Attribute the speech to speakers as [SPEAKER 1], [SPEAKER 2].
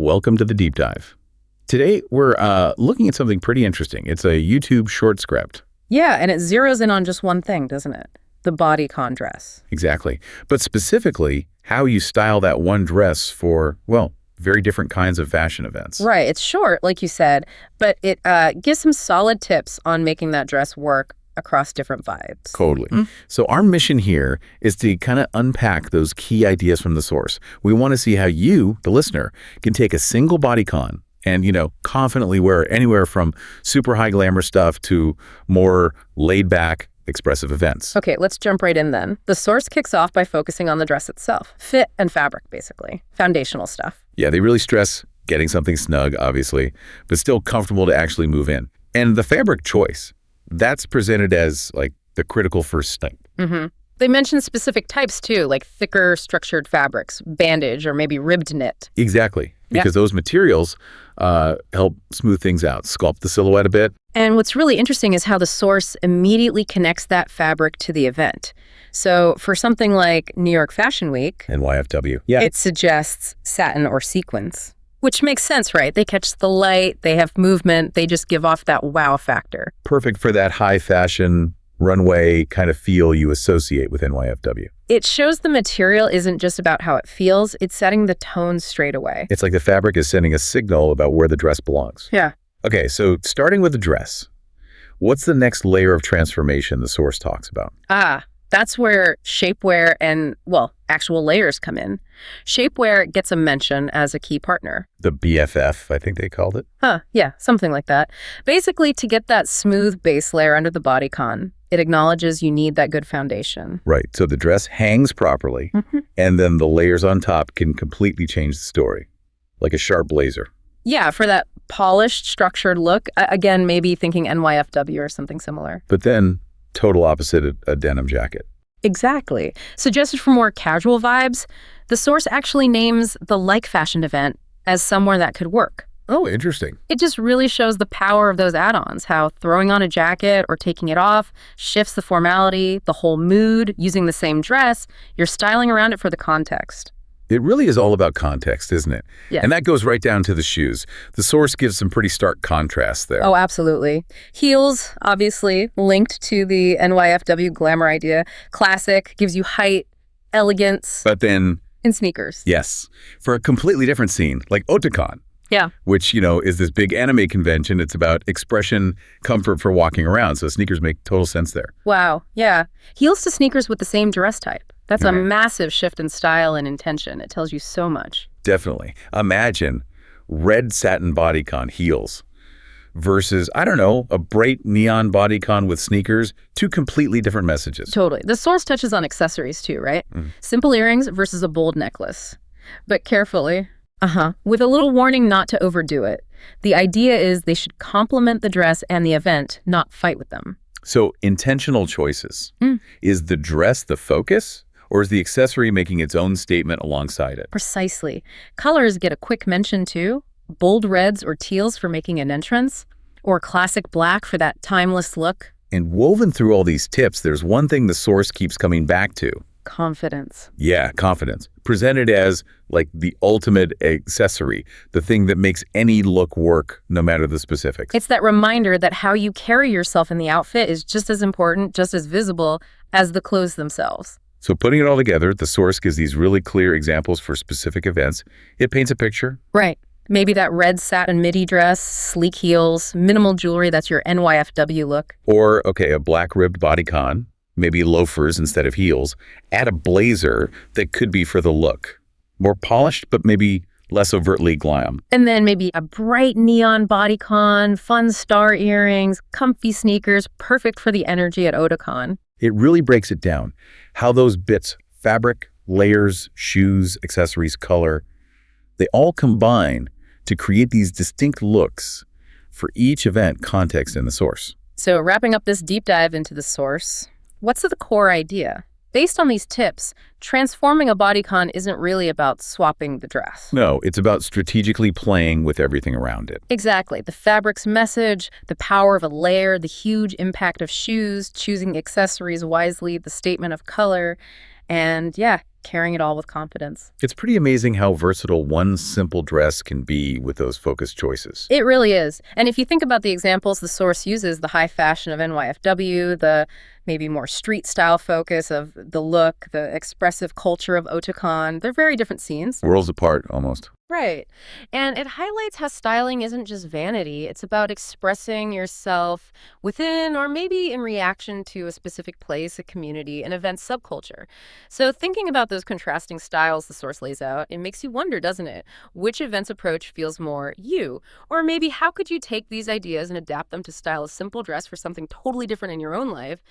[SPEAKER 1] welcome to the deep dive. Today, we're looking at something pretty interesting. It's a YouTube short script.
[SPEAKER 2] Yeah, and it zeroes in on just one thing, doesn't it? The bodycon dress.
[SPEAKER 1] Exactly. But specifically, how you style that one dress for, well, very different kinds of fashion events.
[SPEAKER 2] Right, it's short, like you said, but it gives some solid tips on making that dress work across different vibes.
[SPEAKER 1] Totally. So our mission here is to kind of unpack those key ideas from the source. We want to see how you, the listener, can take a single bodycon and, confidently wear it anywhere from super high glamour stuff to more laid back, expressive events.
[SPEAKER 2] Okay, let's jump right in then. The source kicks off by focusing on the dress itself. Fit and fabric, basically. Foundational stuff.
[SPEAKER 1] Yeah, they really stress getting something snug, obviously, but still comfortable to actually move in. And the fabric choice, that's presented as like the critical first step.
[SPEAKER 2] They mention specific types too, like thicker structured fabrics, bandage, or maybe ribbed knit.
[SPEAKER 1] Exactly, because those materials help smooth things out, sculpt the silhouette a bit.
[SPEAKER 2] And what's really interesting is how the source immediately connects that fabric to the event. So for something like New York Fashion Week,
[SPEAKER 1] NYFW.
[SPEAKER 2] it suggests satin or sequins, which makes sense, right? They catch the light, they have movement, they just give off that wow factor.
[SPEAKER 1] Perfect for that high fashion runway kind of feel you associate with NYFW.
[SPEAKER 2] It shows the material isn't just about how it feels, it's setting the tone straight away.
[SPEAKER 1] It's like the fabric is sending a signal about where the dress belongs.
[SPEAKER 2] Yeah.
[SPEAKER 1] Okay, so starting with the dress, what's the next layer of transformation the source talks about?
[SPEAKER 2] That's where shapewear and, actual layers come in. Shapewear gets a mention as a key partner.
[SPEAKER 1] The BFF, I think they called it.
[SPEAKER 2] Yeah, something like that. Basically, to get that smooth base layer under the bodycon, it acknowledges you need that good foundation.
[SPEAKER 1] Right, so the dress hangs properly, and then the layers on top can completely change the story, like a sharp blazer.
[SPEAKER 2] Yeah, for that polished, structured look, again, maybe thinking NYFW or something similar.
[SPEAKER 1] But then, total opposite a denim jacket.
[SPEAKER 2] Exactly. Suggested for more casual vibes, the source actually names the like fashion event as somewhere that could work.
[SPEAKER 1] Oh, interesting.
[SPEAKER 2] It just really shows the power of those add-ons, how throwing on a jacket or taking it off shifts the formality, the whole mood, using the same dress, you're styling around it for the context.
[SPEAKER 1] It really is all about context, isn't it?
[SPEAKER 2] Yeah.
[SPEAKER 1] And that goes right down to the shoes. The source gives some pretty stark contrast there.
[SPEAKER 2] Oh, absolutely. Heels, obviously, linked to the NYFW glamour idea. Classic, gives you height, elegance.
[SPEAKER 1] But then...
[SPEAKER 2] in sneakers.
[SPEAKER 1] Yes. For a completely different scene, like Bodycon.
[SPEAKER 2] Yeah.
[SPEAKER 1] Which, is this big anime convention. It's about expression, comfort for walking around. So sneakers make total sense there.
[SPEAKER 2] Wow. Yeah. Heels to sneakers with the same dress type. That's a massive shift in style and intention. It tells you so much.
[SPEAKER 1] Definitely. Imagine red satin bodycon heels versus, a bright neon bodycon with sneakers. Two completely different messages.
[SPEAKER 2] Totally. The source touches on accessories too, right? Simple earrings versus a bold necklace. But carefully. With a little warning not to overdo it. The idea is they should complement the dress and the event, not fight with them.
[SPEAKER 1] So intentional choices. Is the dress the focus? Or is the accessory making its own statement alongside it?
[SPEAKER 2] Precisely. Colors get a quick mention too. Bold reds or teals for making an entrance, or classic black for that timeless look.
[SPEAKER 1] And woven through all these tips, there's one thing the source keeps coming back to.
[SPEAKER 2] Confidence.
[SPEAKER 1] Yeah, confidence. Presented as like the ultimate accessory, the thing that makes any look work no matter the specifics.
[SPEAKER 2] It's that reminder that how you carry yourself in the outfit is just as important, just as visible as the clothes themselves.
[SPEAKER 1] So putting it all together, the source gives these really clear examples for specific events. It paints a picture.
[SPEAKER 2] Right. Maybe that red satin midi dress, sleek heels, minimal jewelry, that's your NYFW look.
[SPEAKER 1] Or, a black ribbed bodycon, maybe loafers instead of heels. Add a blazer that could be for the look. More polished, but maybe less overtly glam.
[SPEAKER 2] And then maybe a bright neon bodycon, fun star earrings, comfy sneakers, perfect for the energy at Otakon.
[SPEAKER 1] It really breaks it down. How those bits, fabric, layers, shoes, accessories, color, they all combine to create these distinct looks for each event, context, and the source.
[SPEAKER 2] So wrapping up this deep dive into the source, what's the core idea? Based on these tips, transforming a bodycon isn't really about swapping the dress.
[SPEAKER 1] No, it's about strategically playing with everything around it.
[SPEAKER 2] Exactly. The fabric's message, the power of a layer, the huge impact of shoes, choosing accessories wisely, the statement of color, and carrying it all with confidence.
[SPEAKER 1] It's pretty amazing how versatile one simple dress can be with those focused choices.
[SPEAKER 2] It really is. And if you think about the examples the source uses, the high fashion of NYFW, the maybe more street style focus of the look, the expressive culture of Otakon, they're very different scenes.
[SPEAKER 1] Worlds apart, almost.
[SPEAKER 2] Right. And it highlights how styling isn't just vanity. It's about expressing yourself within or maybe in reaction to a specific place, a community, an event subculture. So thinking about those contrasting styles the source lays out, it makes you wonder, doesn't it? Which event's approach feels more you? Or maybe how could you take these ideas and adapt them to style a simple dress for something totally different in your own life?